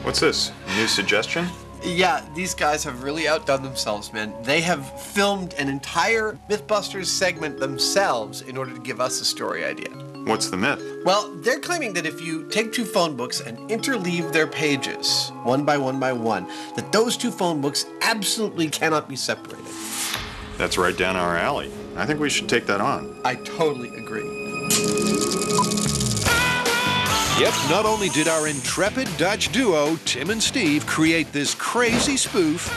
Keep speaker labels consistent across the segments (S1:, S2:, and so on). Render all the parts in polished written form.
S1: What's this? A new suggestion?
S2: Yeah, these guys have really outdone themselves, man. They have filmed an entire Mythbusters segment themselves in order to give us a story idea.
S1: What's the myth?
S2: Well, they're claiming that if you take two phone books and interleave their pages, one by one by one, that those two phone books absolutely cannot be separated.
S1: That's right down our alley. I think we should take that on.
S2: I totally agree.
S3: Yep, not only did our intrepid Dutch duo, Tim and Steve, create this crazy spoof,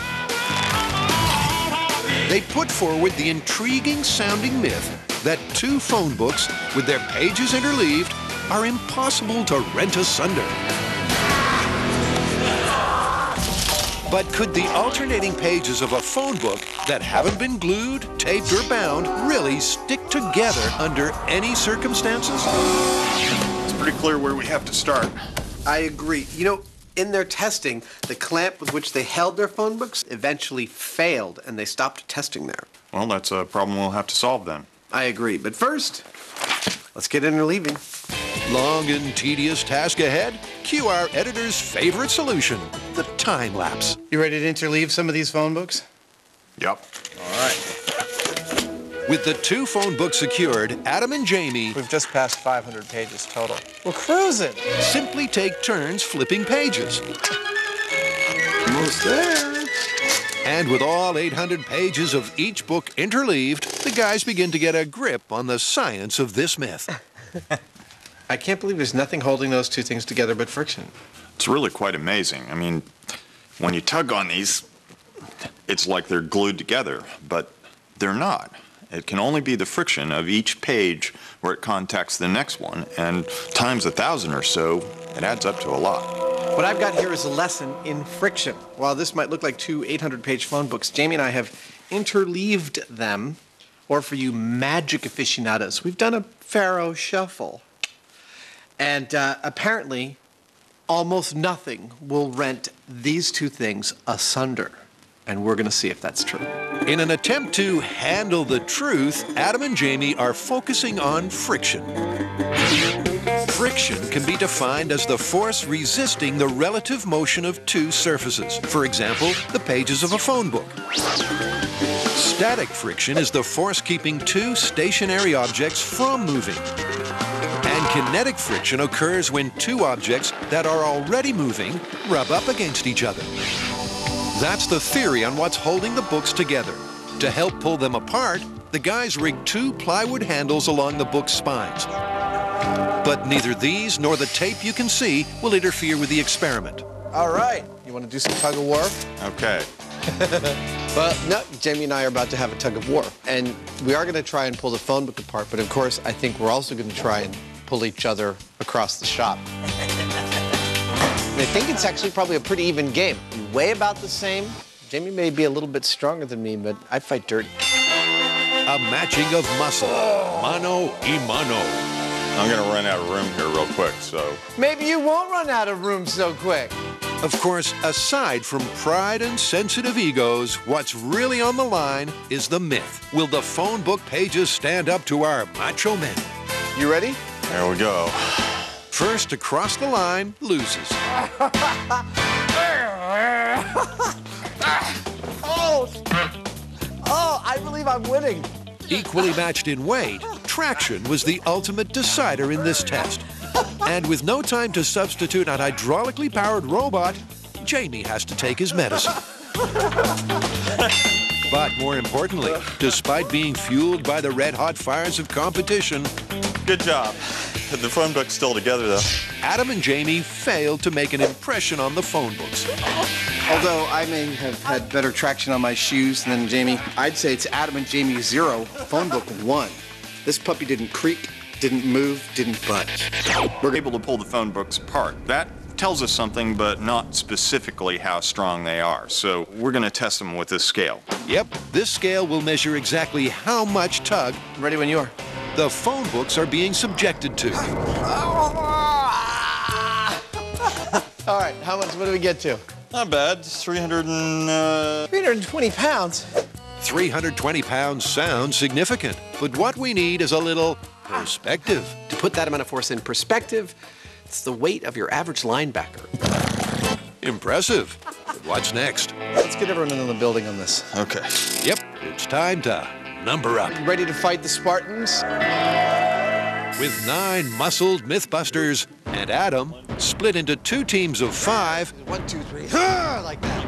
S3: they put forward the intriguing sounding myth that two phone books with their pages interleaved are impossible to rent asunder. But could the alternating pages of a phone book that haven't been glued, taped, or bound really stick together under any circumstances?
S1: It's pretty clear where we have to start.
S2: I agree. You know, in their testing, the clamp with which they held their phone books eventually failed, and they stopped testing there.
S1: Well, that's a problem we'll have to solve then.
S2: I agree. But first, let's get interleaving.
S3: Long and tedious task ahead? Cue our editor's favorite solution, the time lapse.
S2: You ready to interleave some of these phone books?
S1: Yep.
S2: All right.
S3: With the two phone books secured, Adam and Jamie
S4: We've just passed 500 pages total. We're cruising.
S3: simply take turns flipping pages.
S2: Almost there.
S3: And with all 800 pages of each book interleaved, the guys begin to get a grip on the science of this myth.
S2: I can't believe there's nothing holding those two things together but friction.
S1: It's really quite amazing. I mean, when you tug on these, it's like they're glued together, but they're not. It can only be the friction of each page where it contacts the next one, and times 1,000 or so, it adds up to a lot.
S2: What I've got here is a lesson in friction. While this might look like two 800-page phone books, Jamie and I have interleaved them, or for you magic aficionados, we've done a Pharaoh shuffle. And apparently, almost nothing will rent these two things asunder. And we're going to see if that's true.
S3: In an attempt to handle the truth, Adam and Jamie are focusing on friction. Friction can be defined as the force resisting the relative motion of two surfaces. For example, the pages of a phone book. Static friction is the force keeping two stationary objects from moving. And kinetic friction occurs when two objects that are already moving rub up against each other. That's the theory on what's holding the books together. To help pull them apart, the guys rigged two plywood handles along the book's spines. But neither these nor the tape you can see will interfere with the experiment.
S2: All right. You want to do some tug of war?
S1: Okay.
S2: Well, no, Jamie and I are about to have a tug of war. And we are going to try and pull the phone book apart, but of course, I think we're also going to try and pull each other across the shop. I think it's actually probably a pretty even game. We weigh about the same. Jamie may be a little bit stronger than me, but I fight dirty.
S3: A matching of muscle, mano y mano.
S1: I'm going to run out of room here real quick, so...
S2: Maybe you won't run out of room so quick.
S3: Of course, aside from pride and sensitive egos, what's really on the line is the myth. Will the phone book pages stand up to our macho men?
S2: You ready?
S1: There we go.
S3: First to cross the line loses.
S2: Oh, I believe I'm winning.
S3: Equally matched in weight, traction was the ultimate decider in this test. And with no time to substitute an hydraulically powered robot, Jamie has to take his medicine. But more importantly, despite being fueled by the red-hot fires of competition,
S1: Good job. The phone book's still together, though.
S3: Adam and Jamie failed to make an impression on the phone books.
S2: Although I may have had better traction on my shoes than Jamie, I'd say it's Adam and Jamie 0, phone book 1. This puppy didn't creak, didn't move, didn't budge.
S1: We're able to pull the phone books apart. That tells us something, but not specifically how strong they are. So we're going to test them with this scale.
S3: Yep, this scale will measure exactly how much tug
S2: Ready when you are.
S3: the phone books are being subjected to.
S2: All right, what do we get to?
S1: Not bad. 320
S2: 320 pounds.
S3: 320 pounds sounds significant, but what we need is a little perspective.
S2: To put that amount of force in perspective, it's the weight of your average linebacker.
S3: Impressive. But what's next?
S2: Let's get everyone in the building on this.
S1: Okay.
S3: Yep, it's time to number up.
S2: Ready to fight the Spartans?
S3: With 9 muscled Mythbusters and Adam split into 2 teams of 5,
S2: 1, 2, 3, like that.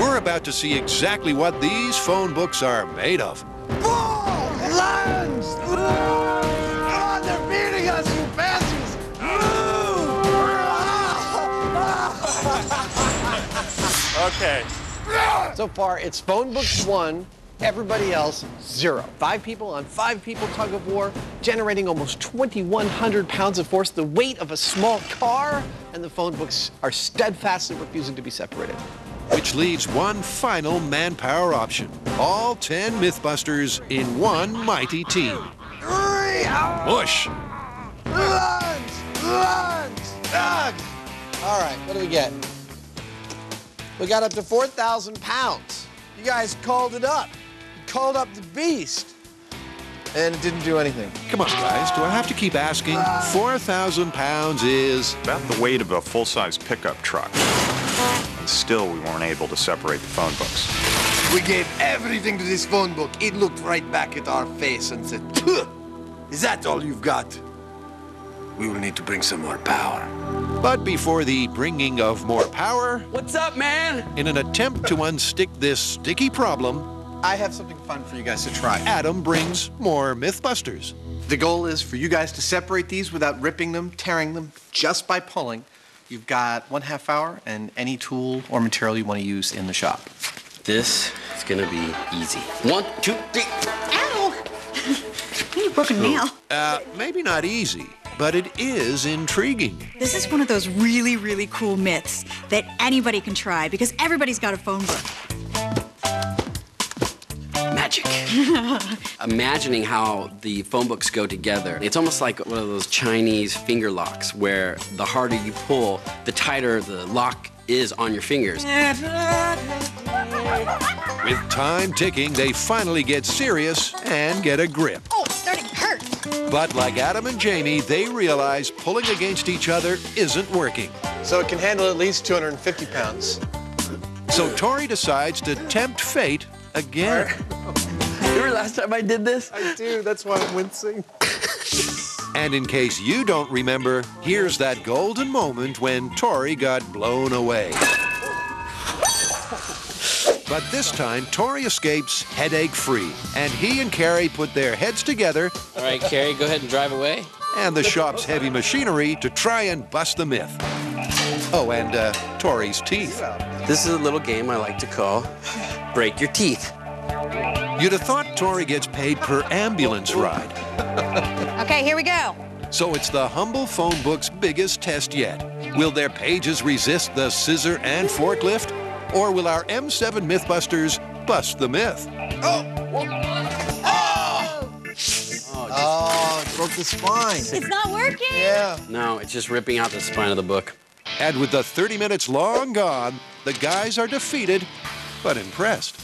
S3: we're about to see exactly what these phone books are made of.
S2: Lions! They're beating us, you bastards!
S4: Okay.
S2: So far, it's phone books 1, everybody else 0. 5 people on 5 people tug of war, generating almost 2,100 pounds of force, the weight of a small car, and the phone books are steadfastly refusing to be separated.
S3: Which leaves one final manpower option. All 10 Mythbusters in one mighty team. Mush!
S2: All right, what do we get? We got up to 4,000 pounds. You guys called it up. You called up the beast. And it didn't do anything.
S3: Come on, guys, do I have to keep asking? 4,000 pounds is...
S1: About the weight of a full-size pickup truck. And still we weren't able to separate the phone books.
S5: We gave everything to this phone book. It looked right back at our face and said, "Tuh! Is that all you've got? We will need to bring some more power."
S3: But before the bringing of more power,
S6: What's up, man?
S3: in an attempt to unstick this sticky problem,
S2: I have something fun for you guys to try.
S3: Adam brings more Mythbusters.
S2: The goal is for you guys to separate these without ripping them, tearing them, just by pulling. You've got 1/2 hour and any tool or material you want to use in the shop.
S6: This is gonna be easy. 1, 2, 3.
S7: Ow! You broken nail.
S3: Maybe not easy, but it is intriguing.
S7: This is one of those really, really cool myths that anybody can try because everybody's got a phone book.
S6: Magic. Imagining how the phone books go together. It's almost like one of those Chinese finger locks where the harder you pull, the tighter the lock is on your fingers.
S3: With time ticking, they finally get serious and get a grip.
S7: Oh, it's starting to hurt.
S3: But like Adam and Jamie, they realize pulling against each other isn't working.
S2: So it can handle at least 250 pounds.
S3: So Tori decides to tempt fate again.
S6: Remember last time I did this?
S2: I do, that's why I'm wincing.
S3: And in case you don't remember, here's that golden moment when Tori got blown away. But this time, Tori escapes headache-free, and he and Carrie put their heads together
S6: All right, Carrie, go ahead and drive away.
S3: and the shop's heavy machinery to try and bust the myth. Oh, and Tori's teeth.
S6: This is a little game I like to call Break Your Teeth.
S3: You'd have thought Tori gets paid per ambulance ride.
S7: Okay, here we go.
S3: So it's the humble phone book's biggest test yet. Will their pages resist the scissor and forklift? Or will our M7 Mythbusters bust the myth?
S2: Oh, it broke the spine.
S7: It's not working.
S2: Yeah.
S6: No, it's just ripping out the spine of the book.
S3: And with the 30 minutes long gone, the guys are defeated, but impressed.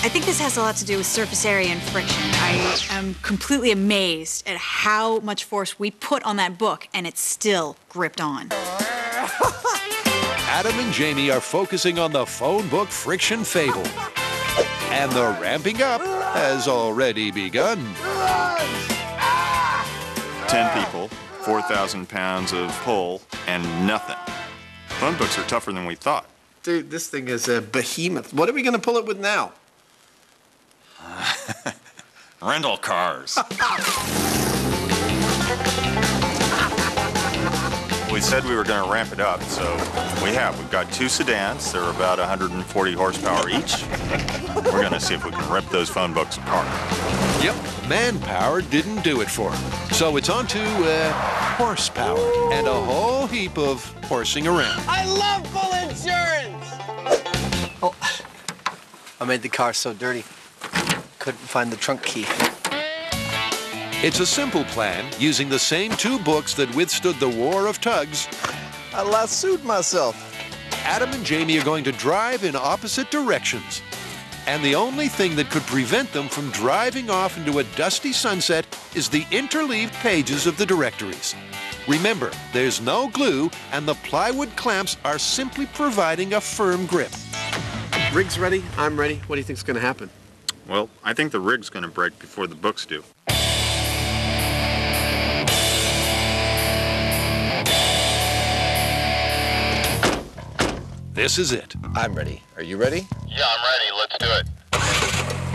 S7: I think this has a lot to do with surface area and friction. I am completely amazed at how much force we put on that book and it's still gripped on.
S3: Adam and Jamie are focusing on the phone book friction fable. And the ramping up has already begun.
S1: 10 people, 4,000 pounds of pull, and nothing. Phone books are tougher than we thought.
S2: Dude, this thing is a behemoth. What are we going to pull it with now?
S1: Rental cars. We said we were going to ramp it up, so we have. We've got 2 sedans. They're about 140 horsepower each. We're going to see if we can rip those phone books apart.
S3: Yep, manpower didn't do it for them. So it's on to horsepower and a whole heap of horsing around.
S2: I love full insurance! Oh, I made the car so dirty. Couldn't find the trunk key.
S3: It's a simple plan using the same 2 books that withstood the war of tugs.
S2: I lassoed myself.
S3: Adam and Jamie are going to drive in opposite directions. And the only thing that could prevent them from driving off into a dusty sunset is the interleaved pages of the directories. Remember, there's no glue, and the plywood clamps are simply providing a firm grip.
S2: Rig's ready. I'm ready. What do you think's going to happen?
S1: Well, I think the rig's going to break before the books do.
S3: This is it.
S5: I'm ready. Are you ready?
S8: Yeah, I'm ready. Let's do it.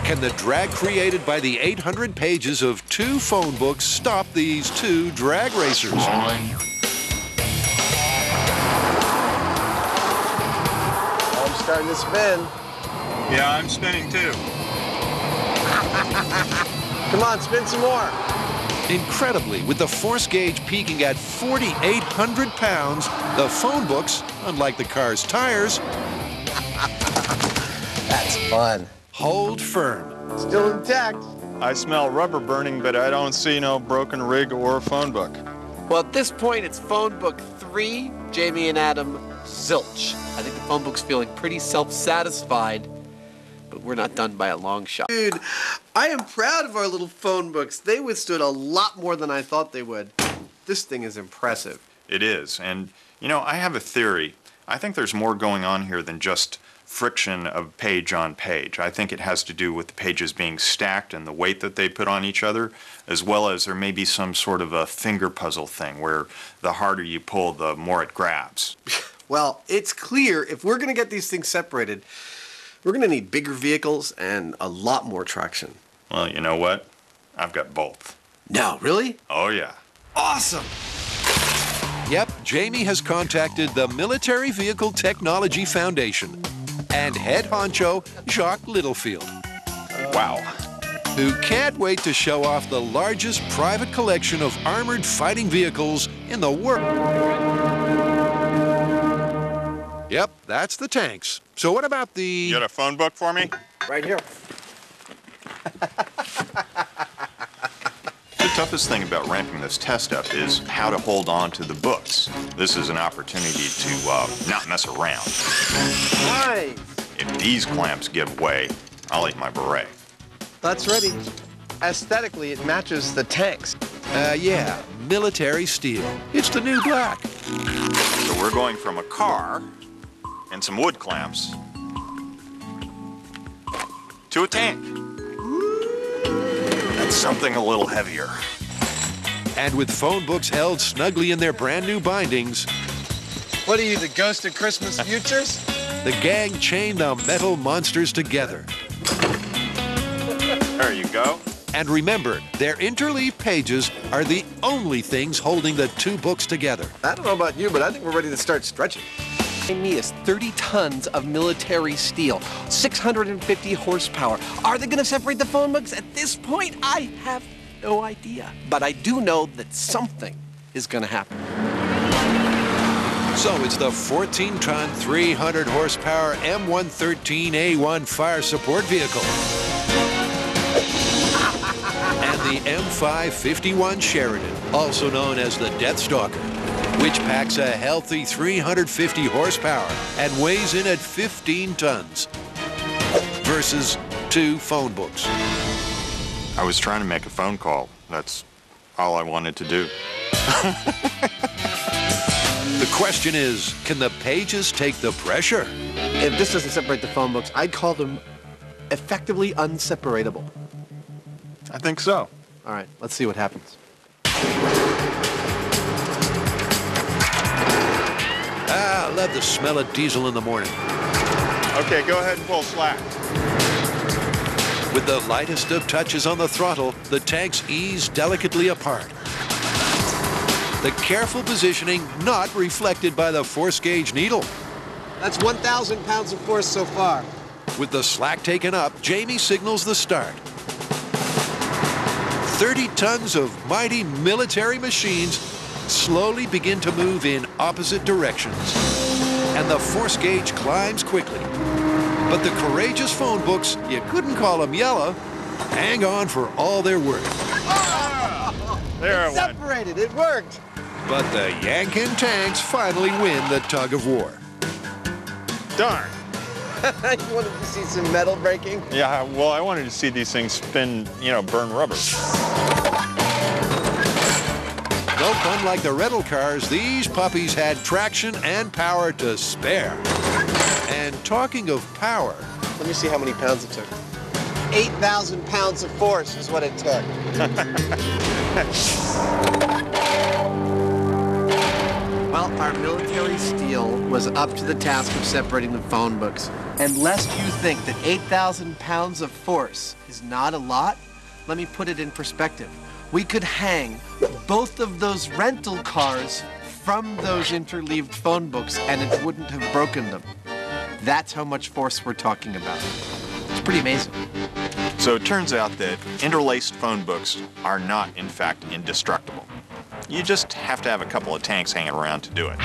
S3: Can the drag created by the 800 pages of 2 phone books stop these 2 drag racers?
S5: I'm starting to spin.
S1: Yeah, I'm spinning too.
S2: Come on, spin some more.
S3: Incredibly, with the force gauge peaking at 4,800 pounds, the phone books, unlike the car's tires,
S5: That's fun.
S3: hold firm.
S2: Still intact.
S1: I smell rubber burning, but I don't see no broken rig or phone book.
S2: Well, at this point, it's phone book 3, Jamie and Adam, zilch. I think the phone book's feeling pretty self-satisfied, but we're not done by a long shot. Dude, I am proud of our little phone books. They withstood a lot more than I thought they would. This thing is impressive.
S1: It is, and you know, I have a theory. I think there's more going on here than just friction of page on page. I think it has to do with the pages being stacked and the weight that they put on each other, as well as there may be some sort of a finger puzzle thing where the harder you pull, the more it grabs.
S2: Well, it's clear if we're going to get these things separated, we're going to need bigger vehicles and a lot more traction.
S1: Well, you know what? I've got both.
S2: No, really?
S1: Oh, yeah.
S2: Awesome!
S3: Yep, Jamie has contacted the Military Vehicle Technology Foundation and head honcho Jacques Littlefield,
S1: Wow.
S3: who can't wait to show off the largest private collection of armored fighting vehicles in the world. Yep, that's the tanks. So what about the...
S1: You got a phone book for me?
S2: Right here.
S1: The toughest thing about ramping this test up is how to hold on to the books. This is an opportunity to not mess around.
S2: Nice!
S1: If these clamps give way, I'll eat my beret.
S2: That's ready. Aesthetically, it matches the tanks.
S3: yeah, military steel. It's the new black.
S1: So we're going from a car and some wood clamps to a tank. That's something a little heavier.
S3: And with phone books held snugly in their brand new bindings,
S2: What are you, the ghost of Christmas futures?
S3: the gang chained the metal monsters together.
S1: There you go.
S3: And remember, their interleaved pages are the only things holding the 2 books together.
S2: I don't know about you, but I think we're ready to start stretching. Behind me is 30 tons of military steel, 650 horsepower. Are they going to separate the phone books? At this point, I have no idea. But I do know that something is going to happen.
S3: So it's the 14-ton, 300-horsepower M113A1 fire support vehicle and the M551 Sheridan, also known as the Death Stalker, which packs a healthy 350 horsepower and weighs in at 15 tons, versus 2 phone books.
S1: I was trying to make a phone call. That's all I wanted to do.
S3: The question is, can the pages take the pressure?
S2: If this doesn't separate the phone books, I'd call them effectively unseparatable.
S1: I think so.
S2: All right, let's see what happens.
S3: Ah, I love the smell of diesel in the morning.
S1: Okay, go ahead and pull slack.
S3: With the lightest of touches on the throttle, the tanks ease delicately apart. The careful positioning not reflected by the force gauge needle.
S2: That's 1,000 pounds of force so far.
S3: With the slack taken up, Jamie signals the start. 30 tons of mighty military machines slowly begin to move in opposite directions. And the force gauge climbs quickly. But the courageous phone books, you couldn't call them yellow, hang on for all they're worth.
S1: There it went.
S2: Separated, it worked.
S3: But the Yankin tanks finally win the tug of war.
S1: Darn.
S2: You wanted to see some metal breaking?
S1: Yeah, well, I wanted to see these things spin, burn rubber.
S3: Nope, unlike the rental cars, these puppies had traction and power to spare. And talking of power,
S2: Let me see how many pounds it took. 8,000 pounds of force is what it took. Well, our military steel was up to the task of separating the phone books. And lest you think that 8,000 pounds of force is not a lot, let me put it in perspective. We could hang both of those rental cars from those interleaved phone books and it wouldn't have broken them. That's how much force we're talking about. It's pretty amazing.
S1: So it turns out that interlaced phone books are not, in fact, indestructible. You just have to have a couple of tanks hanging around to do it.